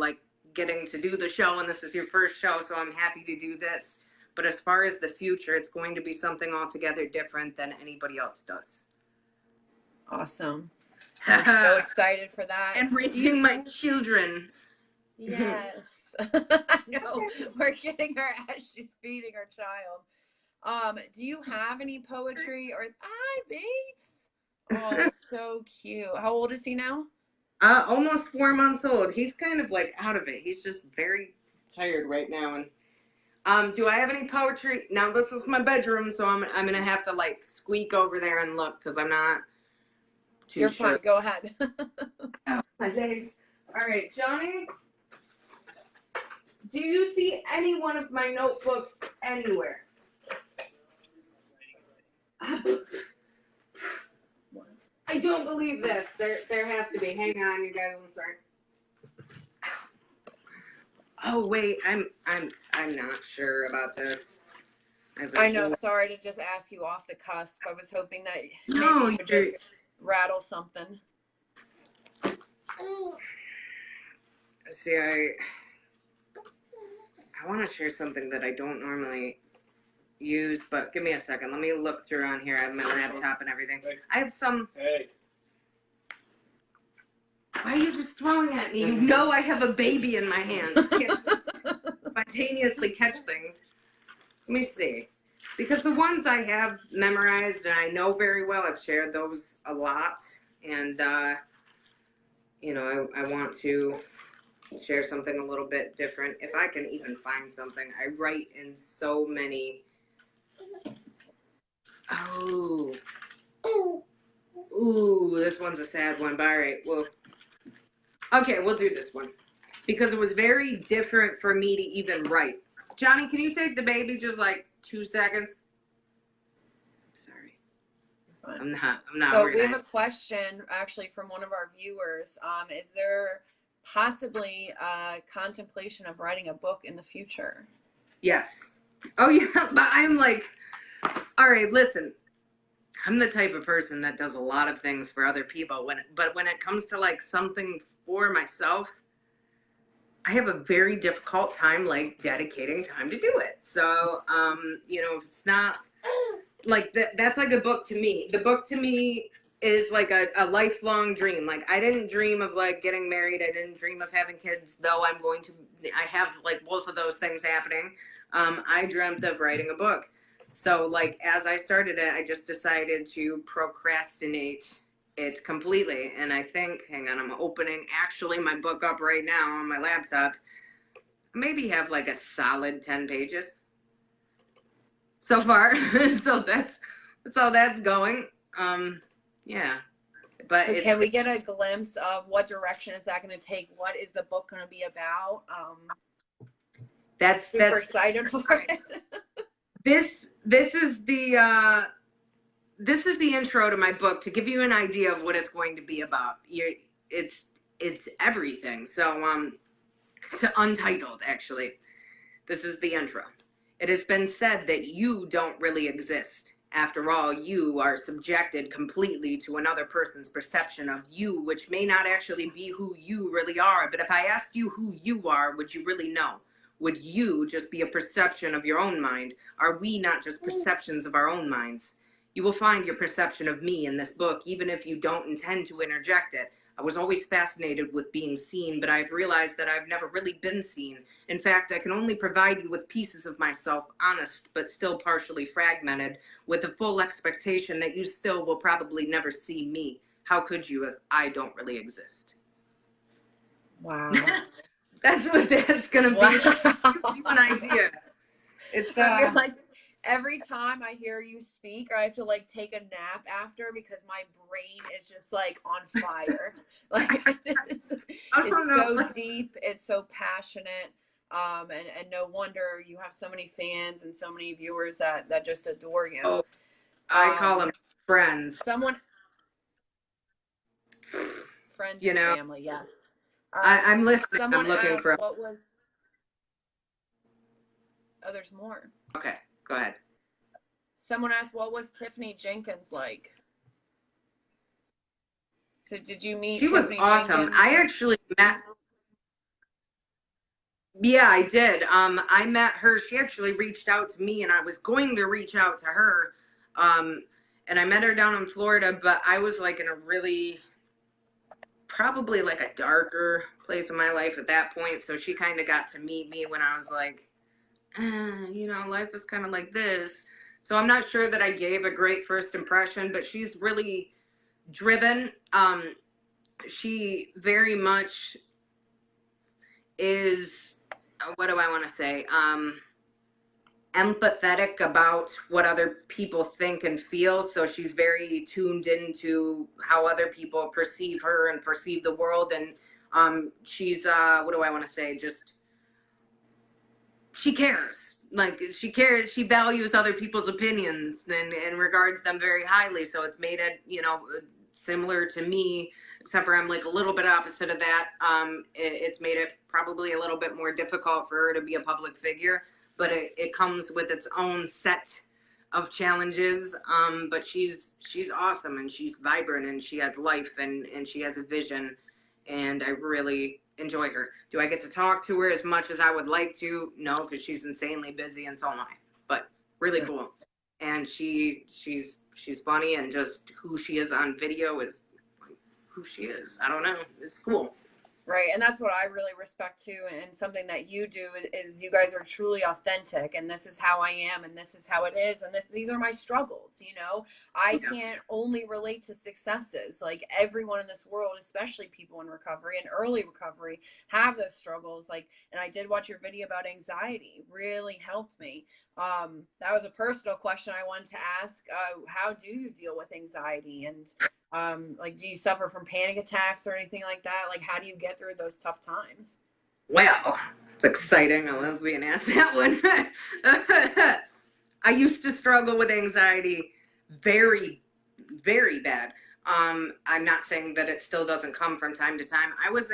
getting to do the show, and this is your first show, so I'm happy to do this. But as far as the future, it's going to be something altogether different than anybody else does. Awesome. I'm so excited for that. And raising my children. Yes. I know. We're getting her as she's feeding her child. Do you have any poetry or hi babes? Oh, so cute. How old is he now? Almost 4 months old. He's kind of like out of it. He's just very tired right now. And do I have any poetry? Now this is my bedroom, so I'm gonna have to like squeak over there and look because I'm not too You're sure. fine. Go ahead. My legs. All right, Johnny. Do you see any one of my notebooks anywhere? I don't believe this. There has to be. Hang on, you guys. I'm sorry. Oh wait, I'm not sure about this. I know. Sorry to just ask you off the cusp. I was hoping that No, maybe you could just rattle something. See, I want to share something that I don't normally use, but give me a second. Let me look through on here. I have my laptop and everything. I have some. Hey. Why are you just throwing at me? You know I have a baby in my hands. I can't spontaneously catch things. Let me see. Because the ones I have memorized and I know very well, I've shared those a lot. And, you know, I want to share something a little bit different. If I can even find something. I write in so many. Oh. Ooh, this one's a sad one. But all right, well. Okay, we'll do this one. Because it was very different for me to even write. Johnny, can you take the baby just like 2 seconds? Sorry. I'm not So organized. we have a question actually from one of our viewers. Is there possibly contemplation of writing a book in the future? Yes. Oh yeah, but I'm like, all right, listen. I'm the type of person that does a lot of things for other people. But when it comes to like something for myself, I have a very difficult time like dedicating time to do it. So, you know, if it's not like that's like a book to me. The book to me is like a lifelong dream. Like I didn't dream of like getting married. I didn't dream of having kids, though I have like both of those things happening. I dreamt of writing a book. So like as I started it, I just decided to procrastinate it completely. And I think, hang on, I'm opening actually my book up right now on my laptop. Maybe have like a solid 10 pages so far. So that's how that's going. Yeah. But so can we get a glimpse of what direction is that going to take? What is the book going to be about? That's super excited for it. This is the intro to my book to give you an idea of what it's going to be about. It's everything. So it's untitled actually. This is the intro. It has been said that you don't really exist. After all, you are subjected completely to another person's perception of you, which may not actually be who you really are. But if I asked you who you are, would you really know? Would you just be a perception of your own mind? Are we not just perceptions of our own minds? You will find your perception of me in this book, even if you don't intend to interject it. I was always fascinated with being seen, but I've realized that I've never really been seen. In fact, I can only provide you with pieces of myself, honest, but still partially fragmented, with the full expectation that you still will probably never see me. How could you if I don't really exist? Wow. That's what that's going to be. Wow. It gives you an idea. It's like every time I hear you speak, I have to like take a nap after because my brain is just like on fire. Like it's so deep, it's so passionate, and no wonder you have so many fans and so many viewers that just adore you. Oh, I call them friends. Friends, and family, yes. I'm listening. Someone I'm looking asked, for. what was? Oh, there's more. Okay, go ahead. Someone asked, what was Tiffany Jenkins like? So did you meet She Tiffany was awesome. Jenkins? I actually met. Yeah, I did. I met her. She actually reached out to me, and I was going to reach out to her. Um, and I met her down in Florida, but I was like in a really, probably like a darker place in my life at that point. So she kind of got to meet me when I was like, life is kind of like this. So I'm not sure that I gave a great first impression, but she's really driven. She very much is, what do I want to say? Empathetic about what other people think and feel. So she's very tuned into how other people perceive her and perceive the world. And she's, what do I want to say? Just, she cares. Like, she cares. She values other people's opinions and regards them very highly. So it's made it, similar to me, except for I'm like a little bit opposite of that. It's made it probably a little bit more difficult for her to be a public figure, but it comes with its own set of challenges. But she's awesome, and she's vibrant, and she has life, and she has a vision, and I really enjoy her. Do I get to talk to her as much as I would like to? No, because she's insanely busy, and so am I. But really cool. And she's funny, and just who she is on video is like who she is. I don't know. It's cool. Right. And that's what I really respect too. And something that you do is you guys are truly authentic, and this is how I am, and this is how it is. And these are my struggles. I can't only relate to successes. Like, everyone in this world, especially people in recovery and early recovery, have those struggles. And I did watch your video about anxiety, really helped me. That was a personal question I wanted to ask. How do you deal with anxiety? And do you suffer from panic attacks or anything like that? Like, how do you get through those tough times? Well, it's exciting. I love being asked that one. I used to struggle with anxiety very, very bad. I'm not saying that it still doesn't come from time to time. I was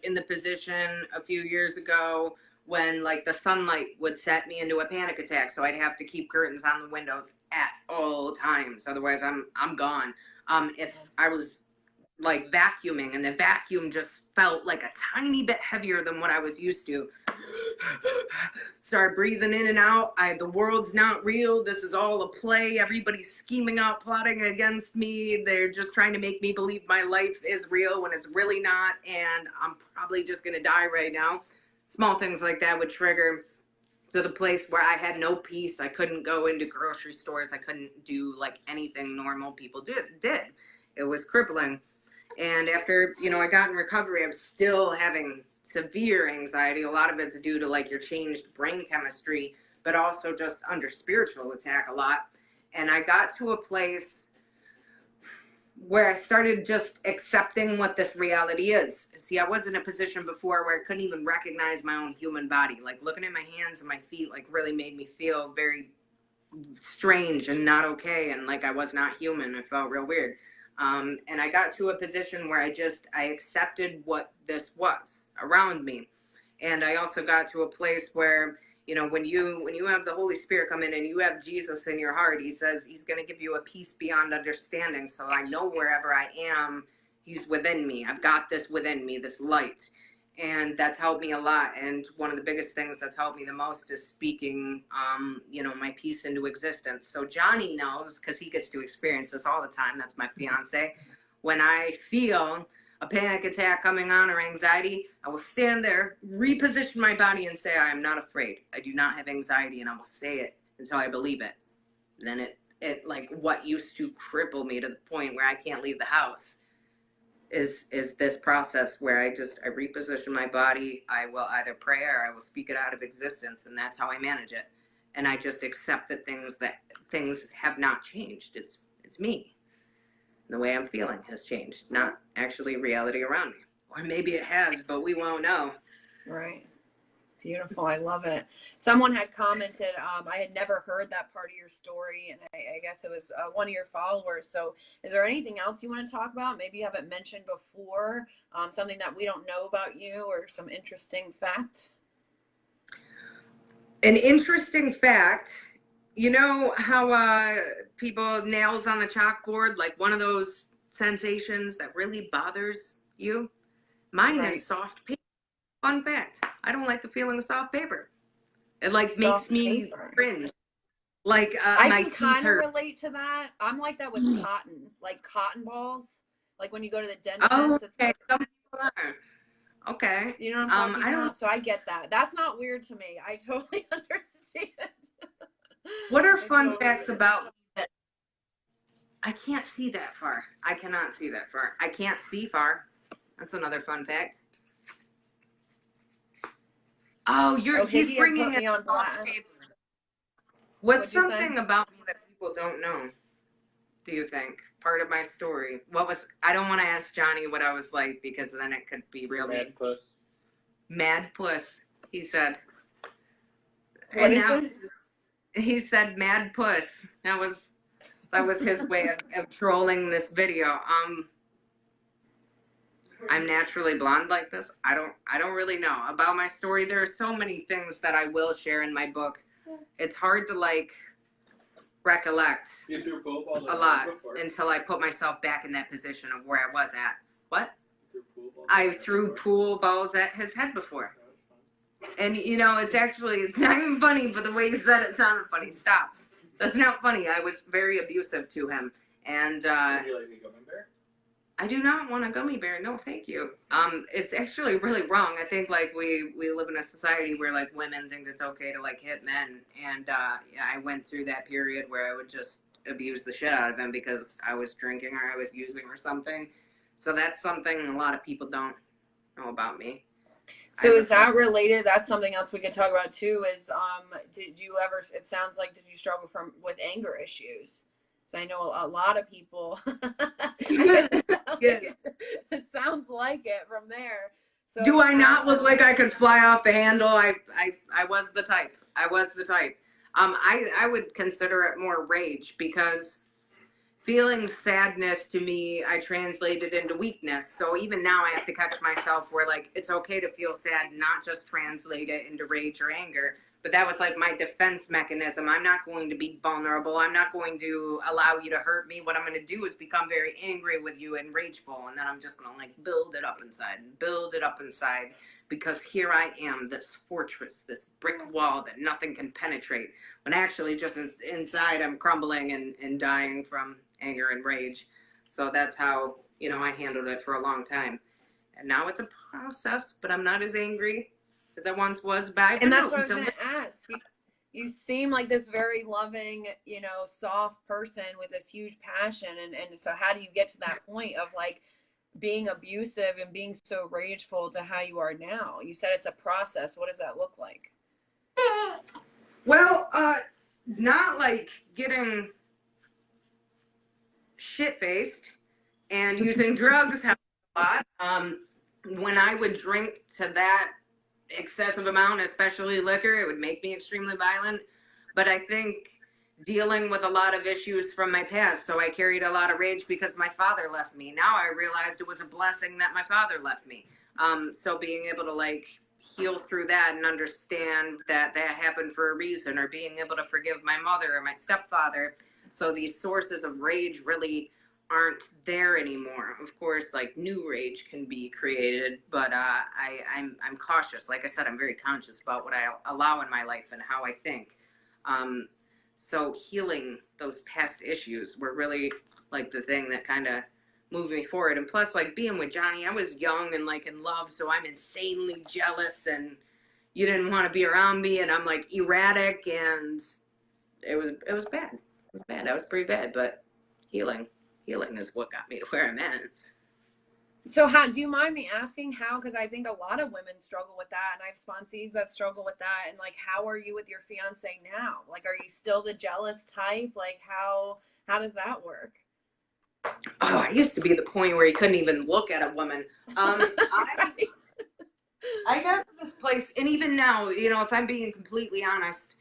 in the position a few years ago when the sunlight would set me into a panic attack. So I'd have to keep curtains on the windows at all times. Otherwise I'm gone. If I was vacuuming and the vacuum just felt like a tiny bit heavier than what I was used to, start breathing in and out. The world's not real. This is all a play. Everybody's scheming out, plotting against me. They're just trying to make me believe my life is real when it's really not. And I'm probably just going to die right now. Small things like that would trigger to the place where I had no peace. I couldn't go into grocery stores. I couldn't do anything normal people did. It was crippling. And after, I got in recovery, I'm still having severe anxiety. A lot of it's due to your changed brain chemistry, but also just under spiritual attack a lot. And I got to a place where I started just accepting what this reality is. See, I was in a position before where I couldn't even recognize my own human body. Looking at my hands and my feet really made me feel very strange and not okay, and I was not human. It felt real weird. And I got to a position where I accepted what this was around me. And I also got to a place where, when you have the Holy Spirit come in and you have Jesus in your heart, he says he's going to give you a peace beyond understanding. So I know wherever I am, he's within me. I've got this within me, this light. And that's helped me a lot. And one of the biggest things that's helped me the most is speaking, my peace into existence. So Johnny knows, because he gets to experience this all the time. That's my fiance. When I feel a panic attack coming on or anxiety, I will stand there, reposition my body, and say, I am not afraid. I do not have anxiety, and I will say it until I believe it. Then it what used to cripple me to the point where I can't leave the house is this process where I reposition my body. I will either pray or I will speak it out of existence, and that's how I manage it. And I just accept that things have not changed. It's me. The way I'm feeling has changed, not actually reality around me. Or maybe it has, but we won't know. Right. Beautiful. I love it. Someone had commented, I had never heard that part of your story, and I guess it was one of your followers. So is there anything else you want to talk about? Maybe you haven't mentioned before, something that we don't know about you, or some interesting fact? An interesting fact, you know how people nails on the chalkboard, one of those sensations that really bothers you? Mine is soft paper. Fun fact. I don't like the feeling of soft paper. It like makes Soft me paper. cringe. Like I my can teeth kind of hurt. relate to that. I'm like that with cotton, like cotton balls. Like when you go to the Oh, dentist, it's okay. like, Some people are. Okay. you know what I'm talking I don't. about? So I get that. That's not weird to me. I totally understand. What are I fun totally facts get it. about that? I can't see that far. I cannot see that far. I can't see far. That's another fun fact. Oh, he's Higgy had bringing put it. me on blast. What's What'd you say? something about me that people don't know? Do you think part of my story? I don't want to ask Johnny what I was like because then it could be real mean. Mad puss. Mad puss, he said. What And is now it? he said mad puss. That was his way of trolling this video. I'm naturally blonde like this. I don't really know about my story. There are so many things that I will share in my book. It's hard to like recollect a lot until I put myself back in that position of where I was at. What? I threw pool balls at his head before. And you know, it's not even funny, but the way you said it sounded funny. Stop. That's not funny. I was very abusive to him. And Would you like a gummy bear? I do not want a gummy bear. No, thank you. It's actually really wrong. I think like we live in a society where like women think it's okay to like hit men, and yeah, I went through that period where I would just abuse the shit out of him because I was drinking or I was using or something. So that's something a lot of people don't know about me. So is that related? That's something else we could talk about too. Is did you ever? It sounds like did you struggle with anger issues? So I know a lot of people. Yes. It sounds like it from there. So do I not look like I could fly off the handle? I was the type. I was the type. I would consider it more rage because feeling sadness to me, I translated into weakness. So even now I have to catch myself where like, it's okay to feel sad, not just translate it into rage or anger. But that was like my defense mechanism. I'm not going to be vulnerable. I'm not going to allow you to hurt me. What I'm going to do is become very angry with you and rageful. And then I'm just going to like build it up inside and build it up inside because here I am, this fortress, this brick wall that nothing can penetrate. When actually just inside I'm crumbling and dying from anger and rage. So that's how, you know, I handled it for a long time. And now it's a process, but I'm not as angry as I once was back. And that's what I was going to ask. You seem like this very loving, you know, soft person with this huge passion. And so how do you get to that point of like being abusive and being so rageful to how you are now? You said it's a process. What does that look like? Well, not like getting shit-faced and using drugs helped a lot. When I would drink to that excessive amount, especially liquor, it would make me extremely violent. But I think dealing with a lot of issues from my past, so I carried a lot of rage because my father left me. Now I realized it was a blessing that my father left me. So being able to like heal through that and understand that that happened for a reason, or being able to forgive my mother or my stepfather. So these sources of rage really aren't there anymore. Of course, like new rage can be created, but I'm cautious. Like I said, I'm very conscious about what I allow in my life and how I think. So healing those past issues were really like the thing that kind of moved me forward. And plus, like being with Johnny, I was young and like in love, so I'm insanely jealous, and you didn't want to be around me, and I'm like erratic, and it was bad. It was bad. That was pretty bad, but healing is what got me to where I'm at. So how do you mind me asking how? Because I think a lot of women struggle with that, and I have sponsees that struggle with that. And like, how are you with your fiance now? Like, are you still the jealous type? Like, how does that work? Oh, I used to be the point where he couldn't even look at a woman. Right. I got to this place, and even now, you know, if I'm being completely honest,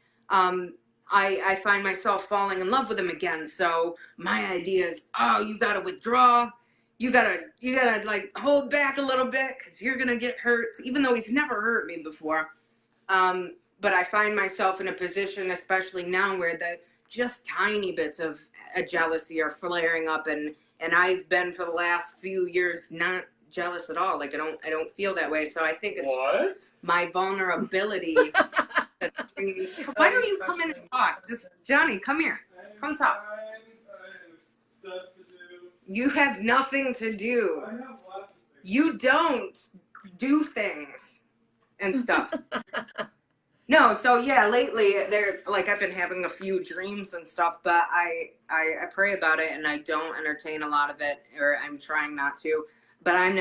I find myself falling in love with him again. So my idea is, oh, you gotta withdraw. You gotta like hold back a little bit because you're gonna get hurt, even though he's never hurt me before. But I find myself in a position, especially now, where the just tiny bits of a jealousy are flaring up, and I've been for the last few years not jealous at all. Like I don't feel that way. So I think it's my vulnerability. Why don't you come in and talk? Just Johnny, come here. Come talk. You have nothing to do. You don't do things and stuff. No, so yeah, lately there like I've been having a few dreams and stuff, but I pray about it and I don't entertain a lot of it, or I'm trying not to. But I'm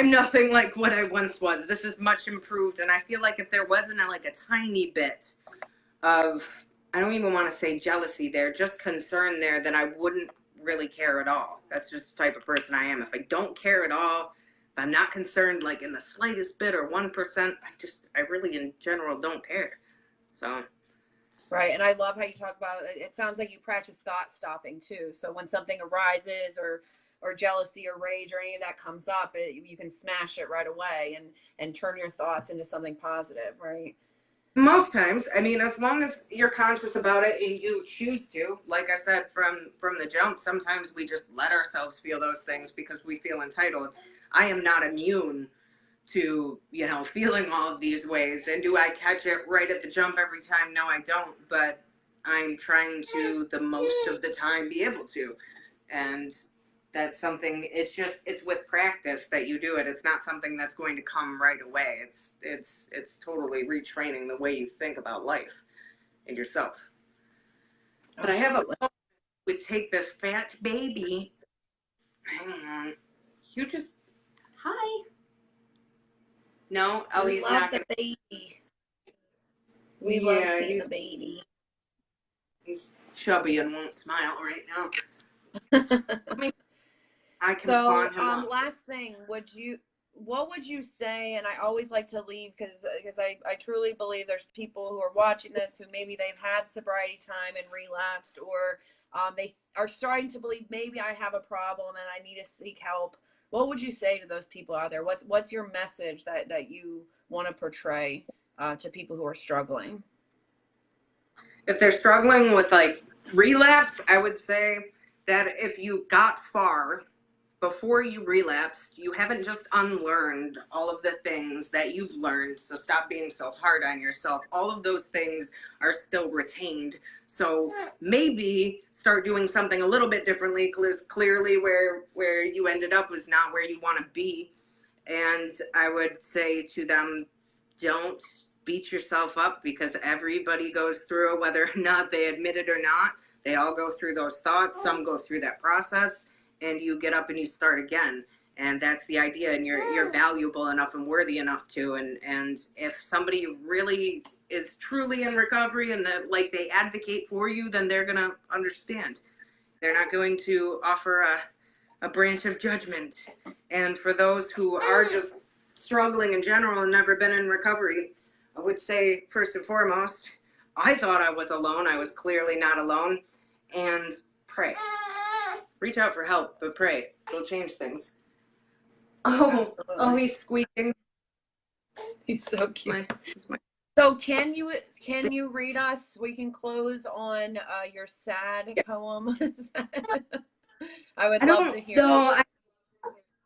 nothing like what I once was. This is much improved, and I feel like if there wasn't like a tiny bit of, I don't even want to say jealousy there, just concern there, then I wouldn't really care at all. That's just the type of person I am. If I don't care at all, if I'm not concerned like in the slightest bit or 1%, I really in general don't care. So. Right. And I love how you talk about it. Sounds like you practice thought stopping too. So when something arises or jealousy or rage or any of that comes up, you can smash it right away and turn your thoughts into something positive, right? Most times, I mean, as long as you're conscious about it and you choose to, like I said from the jump, sometimes we just let ourselves feel those things because we feel entitled. I am not immune to, feeling all of these ways. And do I catch it right at the jump every time? No, I don't. But I'm trying to, the most of the time, be able to. And that's something, it's with practice that you do it. It's not something that's going to come right away. It's totally retraining the way you think about life and yourself. But I have a would take this fat baby. Hang on. You just, hi. No, oh, he's not the baby. We love seeing the baby. He's chubby and won't smile right now. I can pawn him off. Last thing, what would you say, and I always like to leave because I truly believe there's people who are watching this who maybe they've had sobriety time and relapsed, or they are starting to believe maybe I have a problem and I need to seek help. What would you say to those people out there? What's your message that you want to portray to people who are struggling? If they're struggling with like relapse, I would say that if you got far before you relapsed, you haven't just unlearned all of the things that you've learned. So stop being so hard on yourself. All of those things are still retained. So maybe start doing something a little bit differently, because clearly where you ended up was not where you want to be. And I would say to them, don't beat yourself up, because everybody goes through it, whether or not they admit it or not. They all go through those thoughts. Some go through that process. And you get up and you start again. And that's the idea. And you're valuable enough and worthy enough to. And if somebody really is truly in recovery and that like they advocate for you, then they're going to understand. They're not going to offer a branch of judgment. And for those who are just struggling in general and never been in recovery, I would say first and foremost, I thought I was alone. I was clearly not alone. And pray. Reach out for help, but pray. It'll change things. Oh, he's squeaking. He's so cute. So can you read us? We can close on your sad poem. I would love to hear. No,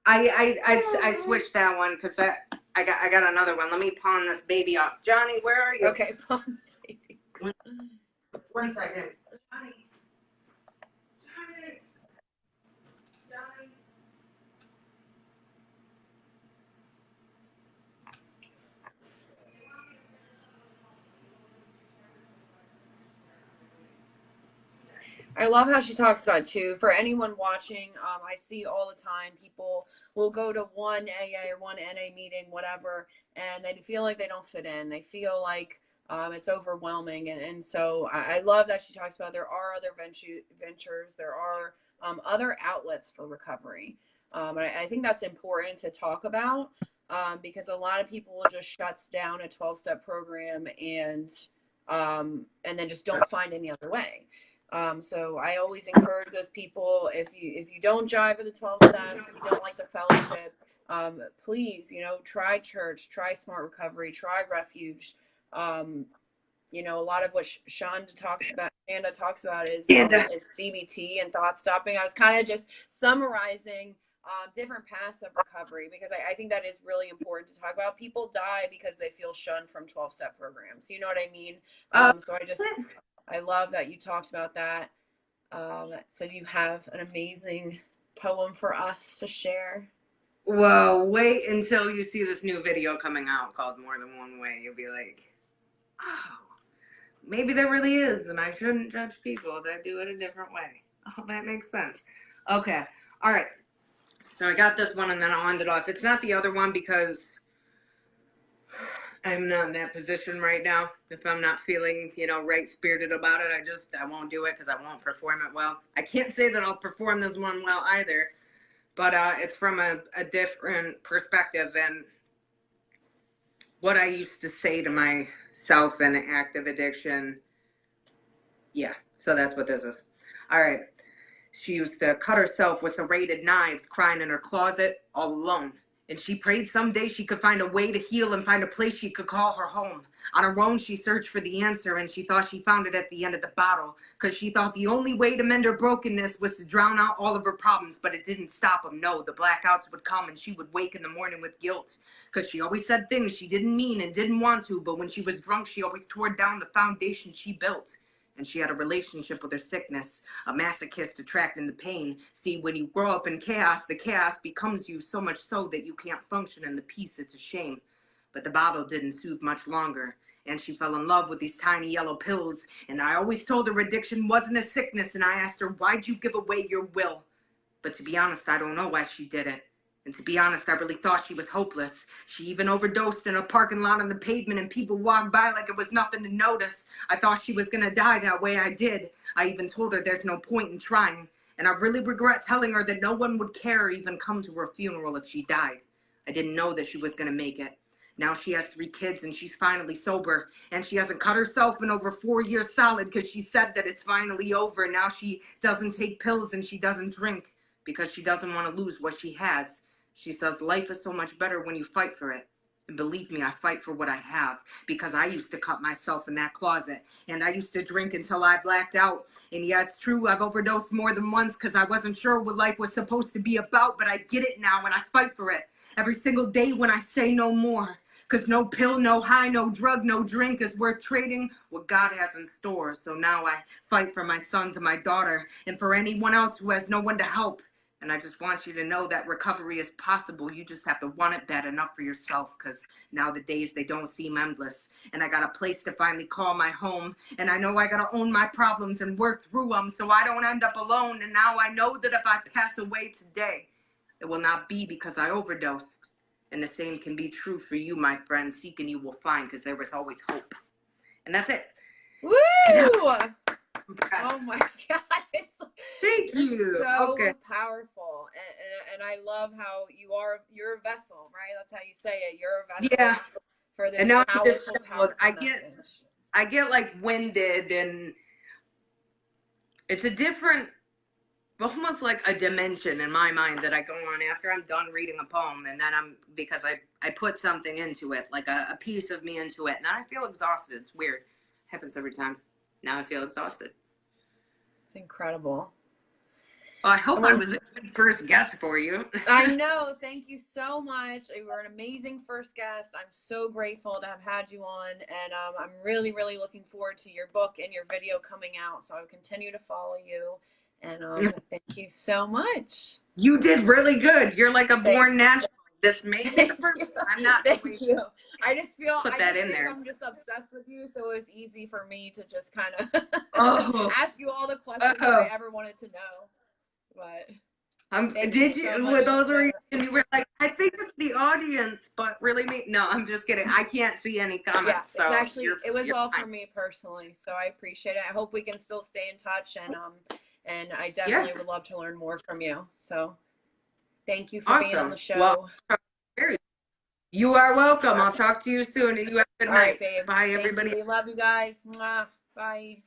I switched that one because I got another one. Let me pawn this baby off. Johnny, where are you? Okay, pawn the baby. 1 second. Johnny. I love how she talks about it too. For anyone watching, I see all the time people will go to one AA or one NA meeting, whatever, and they feel like they don't fit in. They feel like it's overwhelming. And so I love that she talks about there are other ventures, there are other outlets for recovery. And I think that's important to talk about because a lot of people will just shut down a 12-step program and then just don't find any other way. So I always encourage those people, if you don't jive with the 12 steps, if you don't like the fellowship, please, try church, try Smart Recovery, try Refuge. A lot of what Chanda talks about is CBT and thought stopping. I was kind of just summarizing different paths of recovery, because I think that is really important to talk about. People die because they feel shunned from 12-step programs. You know what I mean? So I love that you talked about that. So you have an amazing poem for us to share. Well, wait until you see this new video coming out called More Than One Way. You'll be like, oh, maybe there really is, and I shouldn't judge people that do it a different way. Oh, that makes sense. Okay. All right. So I got this one, and then I'll end it off. It's not the other one because I'm not in that position right now. If I'm not feeling, right-spirited about it, I won't do it because I won't perform it well. I can't say that I'll perform this one well either, but it's from a different perspective and what I used to say to myself in active addiction. Yeah, so that's what this is. All right. She used to cut herself with serrated knives, crying in her closet all alone. And she prayed someday she could find a way to heal and find a place she could call her home. On her own, she searched for the answer, and she thought she found it at the end of the bottle, because she thought the only way to mend her brokenness was to drown out all of her problems, but it didn't stop them. No, the blackouts would come, and she would wake in the morning with guilt, because she always said things she didn't mean and didn't want to, but when she was drunk, she always tore down the foundation she built. And she had a relationship with her sickness, a masochist attracting the pain. See, when you grow up in chaos, the chaos becomes you, so much so that you can't function in the peace. It's a shame. But the bottle didn't soothe much longer, and she fell in love with these tiny yellow pills. And I always told her addiction wasn't a sickness, and I asked her, why'd you give away your will? But to be honest, I don't know why she did it. And to be honest, I really thought she was hopeless. She even overdosed in a parking lot on the pavement, and people walked by like it was nothing to notice. I thought she was gonna die that way. I did. I even told her there's no point in trying. And I really regret telling her that no one would care or even come to her funeral if she died. I didn't know that she was gonna make it. Now she has 3 kids and she's finally sober. And she hasn't cut herself in over 4 years solid because she said that it's finally over. Now she doesn't take pills and she doesn't drink because she doesn't want to lose what she has. She says life is so much better when you fight for it. And believe me, I fight for what I have, because I used to cut myself in that closet, and I used to drink until I blacked out. And yeah, it's true, I've overdosed more than once because I wasn't sure what life was supposed to be about, but I get it now and I fight for it every single day when I say no more. Because no pill, no high, no drug, no drink is worth trading what God has in store. So now I fight for my sons and my daughter, and for anyone else who has no one to help. And I just want you to know that recovery is possible. You just have to want it bad enough for yourself, because now the days, they don't seem endless. And I got a place to finally call my home. And I know I got to own my problems and work through them so I don't end up alone. And now I know that if I pass away today, it will not be because I overdosed. And the same can be true for you, my friend. Seek and you will find, because there is always hope. And that's it. Woo! Oh my God. Thank you. So powerful. And I love how you're a vessel, right? That's how you say it. You're a vessel. Yeah. For this and now powerful I get like winded, and it's a different, almost like a dimension in my mind that I go on after I'm done reading a poem, and then because I put something into it, like a piece of me into it, and then I feel exhausted. It's weird. It happens every time. Now I feel exhausted. It's incredible. Well, I hope I was a good first guest for you. I know. Thank you so much. You were an amazing first guest. I'm so grateful to have had you on. And I'm really, really looking forward to your book and your video coming out. So I will continue to follow you. And thank you so much. You did really good. You're like a born natural. This may take I'm not. Thank you. I just feel put that in there. I'm just obsessed with you, so it was easy for me to just kind of ask you all the questions I ever wanted to know. But did you? So with those reasons, you were like, I think it's the audience, but really me? No, I'm just kidding. I can't see any comments. Yeah, so it's actually it was all fine for me personally. So I appreciate it. I hope we can still stay in touch, and I definitely would love to learn more from you. So. Thank you for being on the show. Well, you are welcome. I'll talk to you soon. And you have a good night. Right, babe. Bye, everybody. We love you guys. Mwah. Bye.